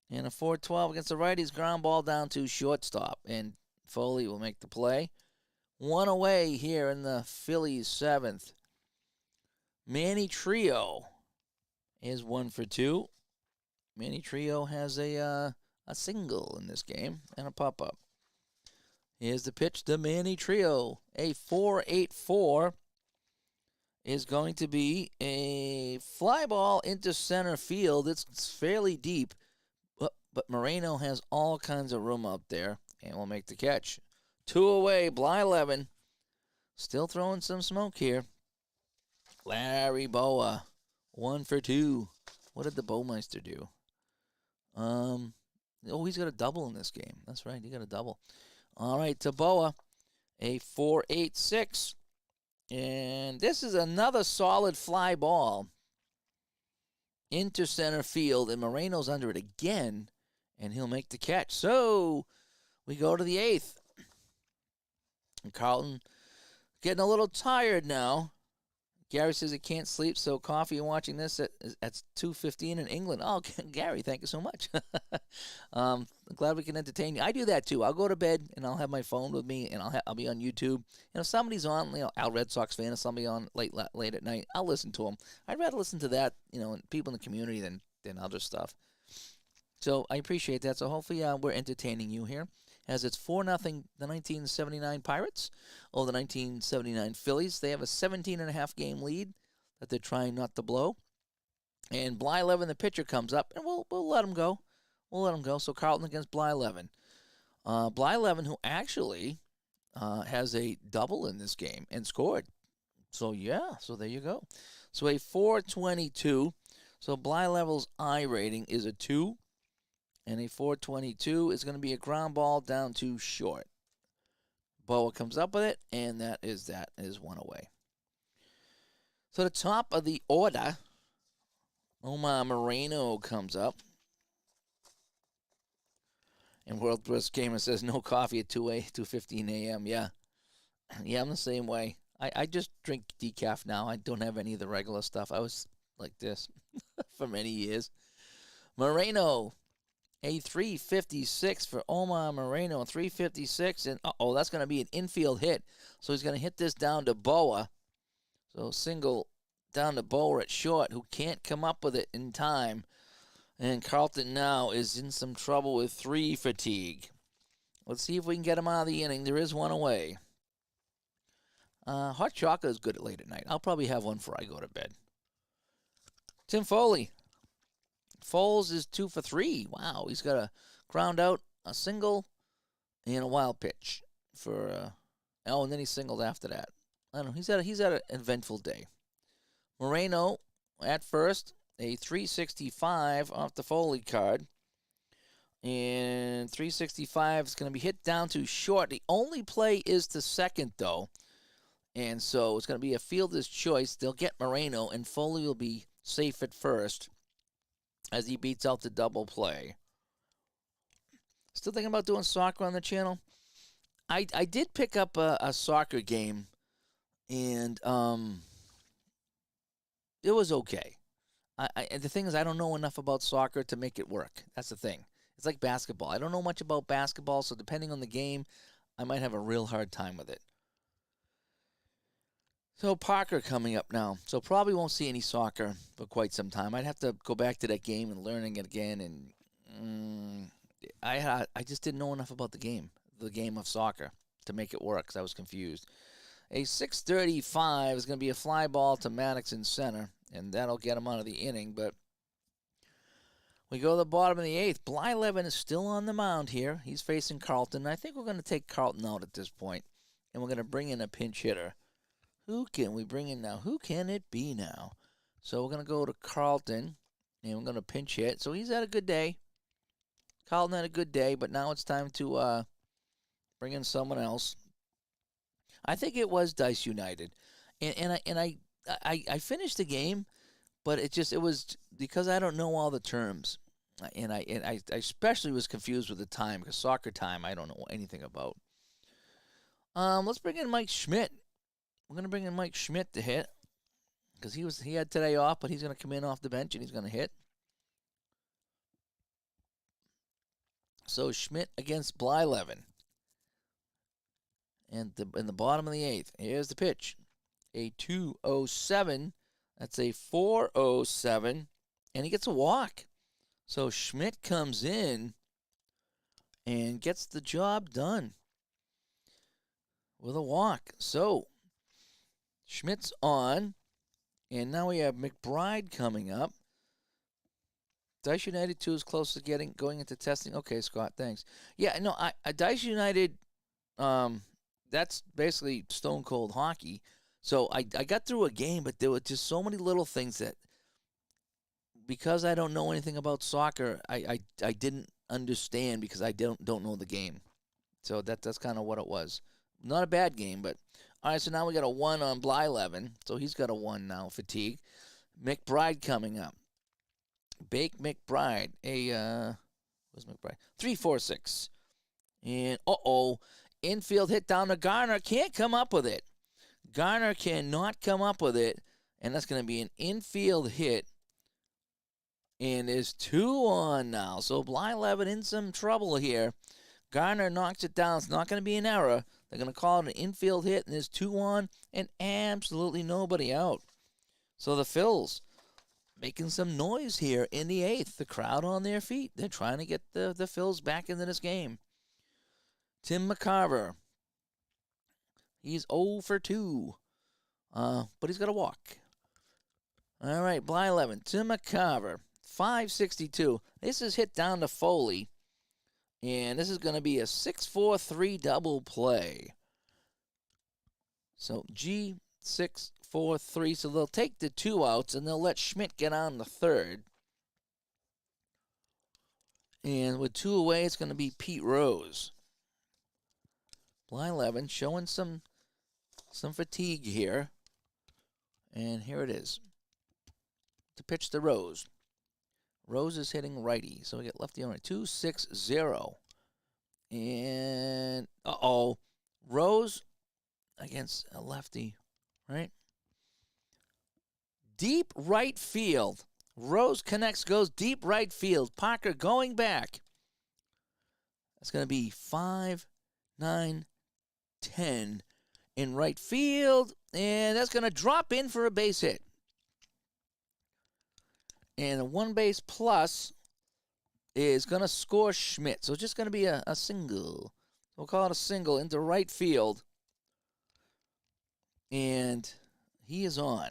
S1: And a 4-12 against the righty's ground ball down to shortstop. And Foley will make the play. 1 away here in the Phillies 7th. Manny Trio is 1 for 2. Manny Trio has a single in this game and a pop-up. Here's the pitch to Manny Trio. A 4-8-4 is going to be a fly ball into center field. It's fairly deep, but Moreno has all kinds of room out there and will make the catch. 2 away, Blyleven. Still throwing some smoke here. Larry Boa, 1 for 2. What did the Bowmeister do? Oh, he's got a double in this game. That's right, he got a double. All right, to Boa, a 4.86. And this is another solid fly ball into center field, and Moreno's under it again, and he'll make the catch. So we go to the 8th. And Carlton getting a little tired now. Gary says he can't sleep, so coffee and watching this at 2:15 in England. Oh, Gary, thank you so much. I'm glad we can entertain you. I do that too. I'll go to bed and I'll have my phone with me, and I'll be on YouTube. If somebody's on, Al Red Sox fan, or somebody on late at night, I'll listen to them. I'd rather listen to that, and people in the community than other stuff. So I appreciate that. So hopefully we're entertaining you here. As it's 4-0 the 1979 Pirates over the 1979 Phillies. They have a 17.5 game lead that they're trying not to blow. And Blyleven, the pitcher, comes up, and we'll let him go. We'll let him go. So Carlton against Blyleven. Blyleven, who actually has a double in this game and scored. So there you go. So a 4.22. So Blyleven's I rating is a 2. And a 4.22 is going to be a ground ball down to short. Boa comes up with it, and that is one away. So the top of the order, Omar Moreno comes up. And World Brisk Gamer says no coffee at 2:15 a.m. Yeah, I'm the same way. I just drink decaf now. I don't have any of the regular stuff. I was like this for many years. Moreno. A 3.56 for Omar Moreno, 3.56, and that's going to be an infield hit. So he's going to hit this down to Boa. So single down to Boa at short, who can't come up with it in time. And Carlton now is in some trouble with 3 fatigue. Let's see if we can get him out of the inning. There is one away. Hot chocolate is good at late at night. I'll probably have one before I go to bed. Tim Foley. Foles is 2 for 3. Wow, he's got a ground out, a single, and a wild pitch for. And then he singled after that. I don't know. He's had an eventful day. Moreno at first, a 365 off the Foley card, and 365 is going to be hit down to short. The only play is to second though, and so it's going to be a fielder's choice. They'll get Moreno, and Foley will be safe at first as he beats out the double play. Still thinking about doing soccer on the channel. I did pick up a soccer game, and it was okay. The thing is, I don't know enough about soccer to make it work. That's the thing. It's like basketball. I don't know much about basketball, so depending on the game, I might have a real hard time with it. So Parker coming up now. So probably won't see any soccer for quite some time. I'd have to go back to that game and learning it again. And I just didn't know enough about the game of soccer, to make it work, because I was confused. A 6:35 is going to be a fly ball to Maddox in center, and that'll get him out of the inning. But we go to the bottom of the 8th. Blyleven is still on the mound here. He's facing Carlton. I think we're going to take Carlton out at this point, and we're going to bring in a pinch hitter. Who can we bring in now? Who can it be now? So we're going to go to Carlton, and we're going to pinch hit. So he's had a good day. Carlton had a good day, but now it's time to bring in someone else. I think it was Dice United, and I finished the game, but it was because I don't know all the terms, and I especially was confused with the time, because soccer time I don't know anything about. Let's bring in Mike Schmidt. We're going to bring in Mike Schmidt to hit, because he had today off, but he's going to come in off the bench and he's going to hit. So Schmidt against Blyleven. And in the bottom of the 8th, here's the pitch. A 2:07. That's a 4:07. And he gets a walk. So Schmidt comes in and gets the job done with a walk. So Schmidt's on, and now we have McBride coming up. Dice United 2 is close to going into testing. Okay, Scott, thanks. Yeah, no, Dice United, that's basically stone cold hockey. So I got through a game, but there were just so many little things that, because I don't know anything about soccer, I didn't understand because I don't know the game. So that's kind of what it was. Not a bad game, but all right. So now we got a 1 on Blyleven. So he's got a 1 now. Fatigue. McBride coming up. Bake McBride. Where's McBride? 3-4-6. And infield hit down to Garner. Can't come up with it. Garner cannot come up with it, and that's going to be an infield hit. And there's 2 on now. So Blyleven in some trouble here. Garner knocks it down. It's not going to be an error. They're going to call it an infield hit, and there's 2 on and absolutely nobody out. So the Phils making some noise here in the 8th. The crowd on their feet. They're trying to get the Phils back into this game. Tim McCarver. He's 0 for 2. But he's got a walk. All right, Blyleven. Tim McCarver. 562. This is hit down to Foley. And this is going to be a 6-4-3 double play. So G6-4-3. So they'll take the 2 outs and they'll let Schmidt get on the 3rd. And with 2 away, it's going to be Pete Rose. Blyleven showing some fatigue here. And here it is. To pitch the Rose. Rose is hitting righty. So we get lefty on it. 2-6-0. And Rose against a lefty, right? Deep right field. Rose connects, goes deep right field. Parker going back. That's going to be 5, 9, 10 in right field. And that's going to drop in for a base hit. And a 1 base plus is going to score Schmidt. So it's just going to be a single. We'll call it a single into right field. And he is on.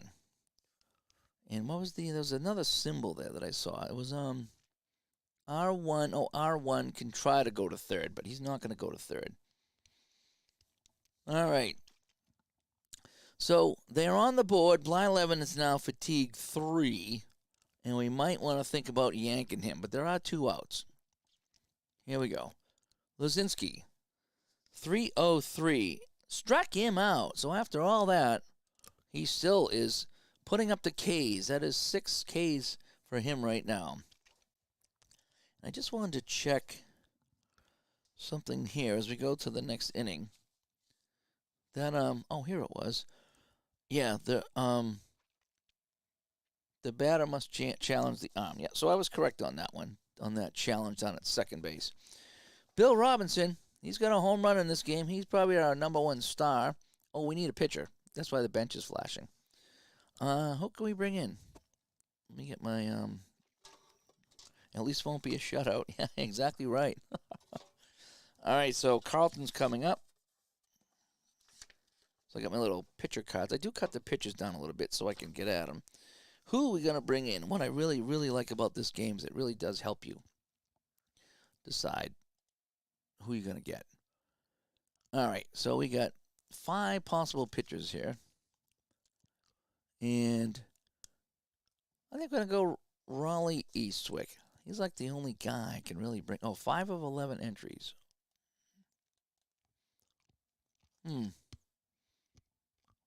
S1: And what was there was another symbol there that I saw. It was R1. Oh, R1 can try to go to 3rd, but he's not going to go to 3rd. All right. So they're on the board. Blyleven is now fatigue 3. And we might want to think about yanking him, but there are 2 outs. Here we go. Lozinski, 303. Struck him out. So after all that, he still is putting up the Ks. That is 6 Ks for him right now. I just wanted to check something here as we go to the next inning. That, here it was. Yeah, the batter must challenge the arm. Yeah, so I was correct on that one, on that challenge down at second base. Bill Robinson, he's got a home run in this game. He's probably our number 1 star. Oh, we need a pitcher. That's why the bench is flashing. Who can we bring in? Let me get my, at least won't be a shutout. Yeah, exactly right. All right, so Carlton's coming up. So I got my little pitcher cards. I do cut the pitchers down a little bit so I can get at them. Who are we going to bring in? What I really, really like about this game is it really does help you decide who you're going to get. All right, so we got 5 possible pitchers here. And I think we're going to go Raleigh Eastwick. He's like the only guy I can really bring. 5 of 11 entries.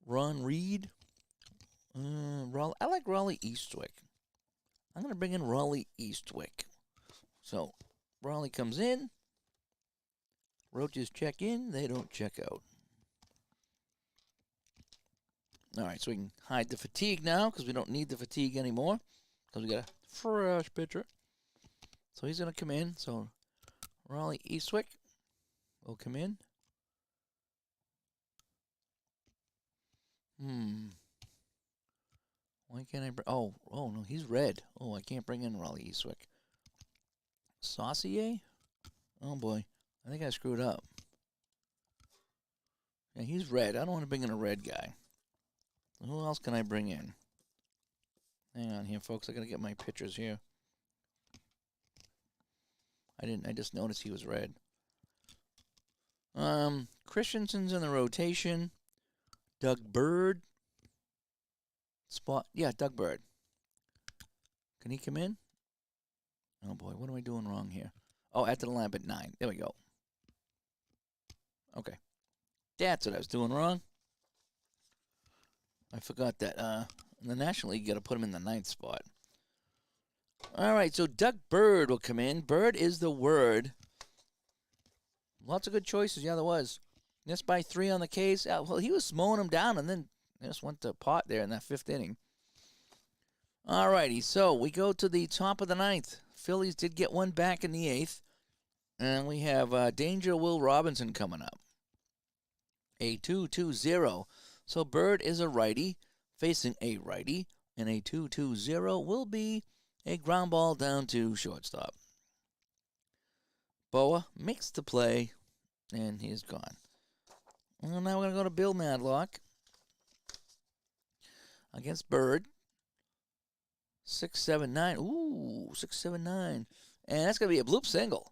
S1: Ron Reed. I like Raleigh Eastwick. I'm going to bring in Raleigh Eastwick. So, Raleigh comes in. Roaches check in. They don't check out. All right, so we can hide the fatigue now because we don't need the fatigue anymore because we got a fresh pitcher. So he's going to come in. So, Raleigh Eastwick will come in. Why can't I bring... Oh, no, he's red. Oh, I can't bring in Raleigh Eastwick. Saucier? Oh, boy. I think I screwed up. Yeah, he's red. I don't want to bring in a red guy. Who else can I bring in? Hang on here, folks. I got to get my pictures here. I just noticed he was red. Christensen's in the rotation. Doug Bird. spot. Yeah, Doug Bird. Can he come in? Oh boy, what am I doing wrong here? Oh, after the lamp at 9. There we go. Okay. That's what I was doing wrong. I forgot that. In the National League, you got to put him in the 9th spot. All right, so Doug Bird will come in. Bird is the word. Lots of good choices. Yeah, there was. Missed by 3 on the K's. Well, he was mowing them down and then just went to pot there in that 5th inning. All righty, so we go to the top of the 9th. Phillies did get one back in the 8th. And we have Danger Will Robinson coming up. A 2-2-0. So Bird is a righty facing a righty. And a 2-2-0 will be a ground ball down to shortstop. Boa makes the play, and he's gone. Well, now we're going to go to Bill Madlock against Bird. 6-7-9. Ooh, 6-7-9. And that's going to be a bloop single.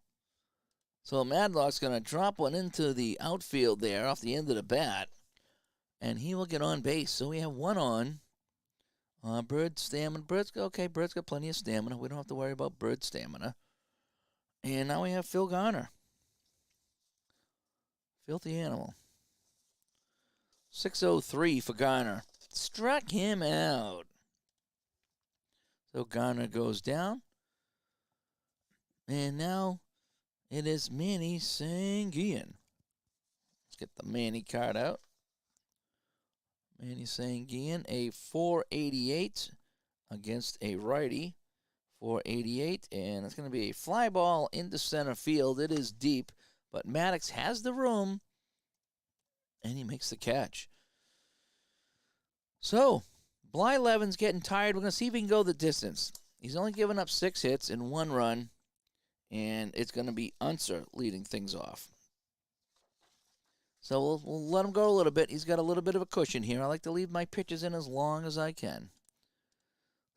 S1: So Madlock's going to drop one into the outfield there off the end of the bat, and he will get on base. So we have one on. Bird's stamina. Bird's got plenty of stamina. We don't have to worry about Bird's stamina. And now we have Phil Garner. Filthy animal. 6-0-3 for Garner. Struck him out. So Garner goes down. And now it is Manny Sanguian. Let's get the Manny card out. Manny Sanguian, a 488 against a righty. 488, and it's going to be a fly ball into center field. It is deep, but Maddox has the room, and he makes the catch. So, Blyleven's getting tired. We're going to see if he can go the distance. He's only given up 6 hits and 1 run, and it's going to be Unser leading things off. So we'll let him go a little bit. He's got a little bit of a cushion here. I like to leave my pitches in as long as I can.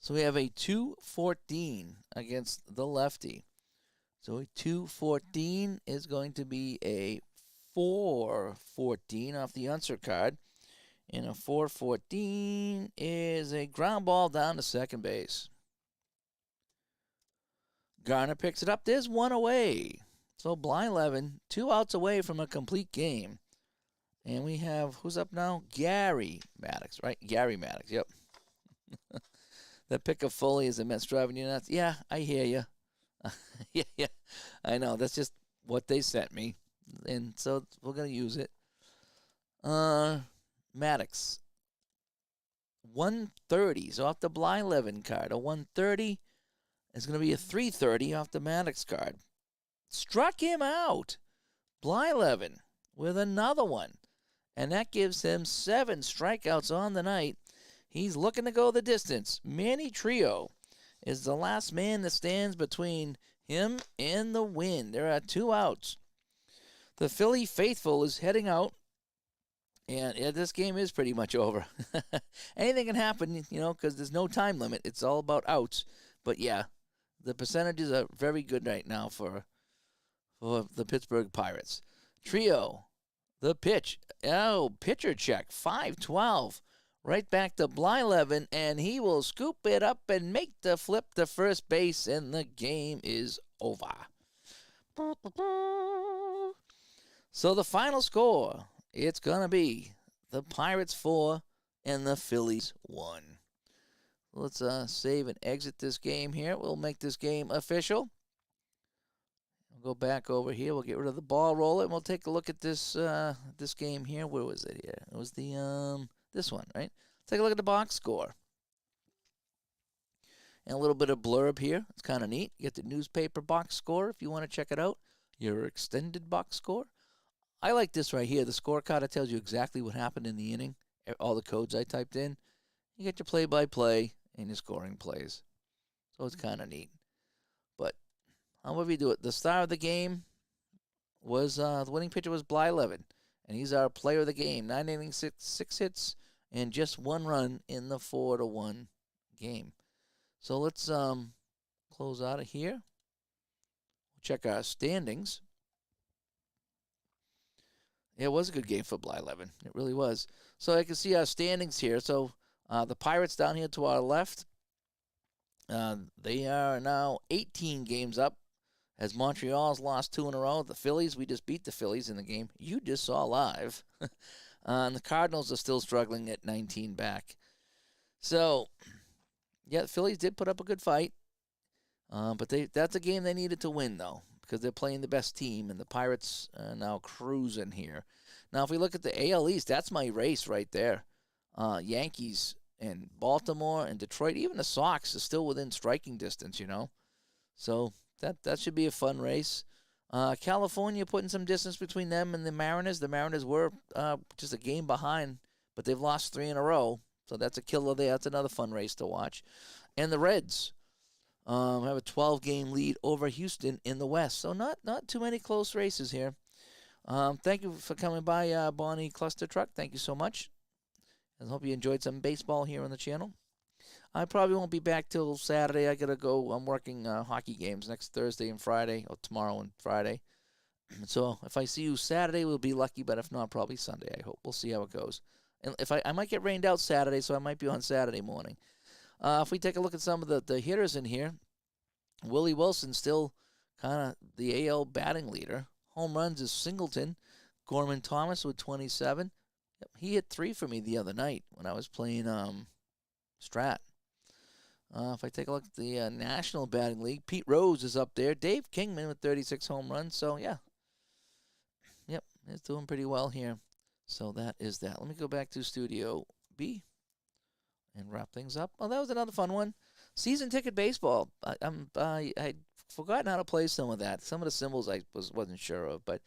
S1: So we have a 2-14 against the lefty. So a 2-14 is going to be a 4-14 off the Unser card. And a 4-14 is a ground ball down to second base. Garner picks it up. There's one away. So Blyleven, 2 outs away from a complete game. And we have, who's up now? Gary Maddox, right? Gary Maddox, yep. The pick of Foley is a Mets driving you nuts. Yeah, I hear you. Yeah, I know. That's just what they sent me. And so we're going to use it. Maddox. 130. So off the Blyleven card. A 130 is going to be a 330 off the Maddox card. Struck him out. Blyleven with another one. And that gives him 7 strikeouts on the night. He's looking to go the distance. Manny Trio is the last man that stands between him and the win. There are 2 outs. The Philly faithful is heading out. And this game is pretty much over. Anything can happen, because there's no time limit. It's all about outs. But, yeah, the percentages are very good right now for the Pittsburgh Pirates. Trio, the pitch. Oh, pitcher check, 5-12. Right back to Blyleven, and he will scoop it up and make the flip to first base, and the game is over. So the final score, it's going to be the Pirates 4 and the Phillies 1. Let's save and exit this game here. We'll make this game official. We'll go back over here. We'll get rid of the ball roller, and we'll take a look at this this game here. Where was it here? It was the this one, right? Take a look at the box score. And a little bit of blurb here. It's kind of neat. You get the newspaper box score if you want to check it out. Your extended box score. I like this right here. The scorecard, it tells you exactly what happened in the inning. All the codes I typed in. You get your play-by-play and your scoring plays. So it's kind of neat. But however you do it, the star of the game was the winning pitcher was Blyleven. And he's our player of the game. 9 innings, 6 hits, and just 1 run in the 4-1 game. So let's close out of here. Check our standings. Yeah, it was a good game for Blyleven. It really was. So I can see our standings here. So The Pirates down here to our left, they are now 18 games up as Montreal's lost 2 in a row. The Phillies, we just beat the Phillies in the game you just saw live. And the Cardinals are still struggling at 19 back. So, yeah, the Phillies did put up a good fight. But that's a game they needed to win, though, because they're playing the best team, and the Pirates are now cruising here. Now, if we look at the AL East, that's my race right there. Yankees and Baltimore and Detroit, even the Sox are still within striking distance, you know. So that should be a fun race. California putting some distance between them and the Mariners. The Mariners were just a game behind, but they've lost 3 in a row. So that's a killer there. That's another fun race to watch. And the Reds have a 12-game lead over Houston in the West. So not too many close races here. Thank you for coming by, Bonnie Cluster Truck. Thank you so much. I hope you enjoyed some baseball here on the channel. I probably won't be back till Saturday. I got to go. I'm working hockey games next Thursday and Friday, or tomorrow and Friday. So if I see you Saturday, we'll be lucky, but if not, probably Sunday, I hope. We'll see how it goes. And if I might get rained out Saturday, so I might be on Saturday morning. If we take a look at some of the hitters in here, Willie Wilson still kind of the AL batting leader. Home runs is Singleton. Gorman Thomas with 27. Yep, he hit 3 for me the other night when I was playing Strat. If I take a look at the National Batting League, Pete Rose is up there. Dave Kingman with 36 home runs. So, yeah. Yep, he's doing pretty well here. So that is that. Let me go back to Studio B and wrap things up. Oh, that was another fun one. Season ticket baseball. I'd forgotten how to play some of that. Some of the symbols I wasn't sure of, but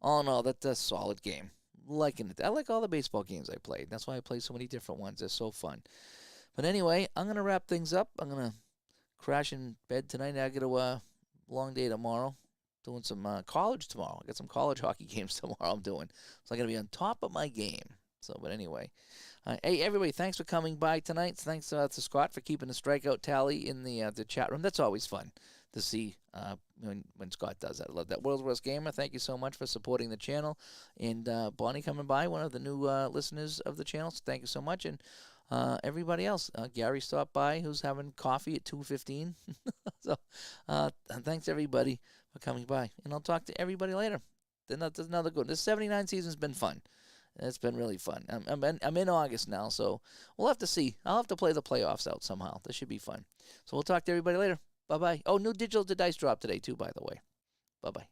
S1: all in all, that's a solid game. Liking it. I like all the baseball games I played. That's why I play so many different ones. They're so fun. But anyway, I'm gonna wrap things up. I'm gonna crash in bed tonight. I got a long day tomorrow. Doing some college tomorrow. I got some college hockey games tomorrow I'm doing. So I got to be on top of my game. So, but anyway. Hey, everybody, thanks for coming by tonight. Thanks to Scott for keeping the strikeout tally in the chat room. That's always fun to see when Scott does that. I love that. World's Worst Gamer, thank you so much for supporting the channel. And Bonnie coming by, one of the new listeners of the channel. So thank you so much. And everybody else. Gary stopped by, who's having coffee at 2:15. So thanks, everybody, for coming by. And I'll talk to everybody later. There's another good. This 79 season's been fun. It's been really fun. I'm in August now, so we'll have to see. I'll have to play the playoffs out somehow. This should be fun. So we'll talk to everybody later. Bye-bye. Oh, new Digital to Dice drop today, too, by the way. Bye-bye.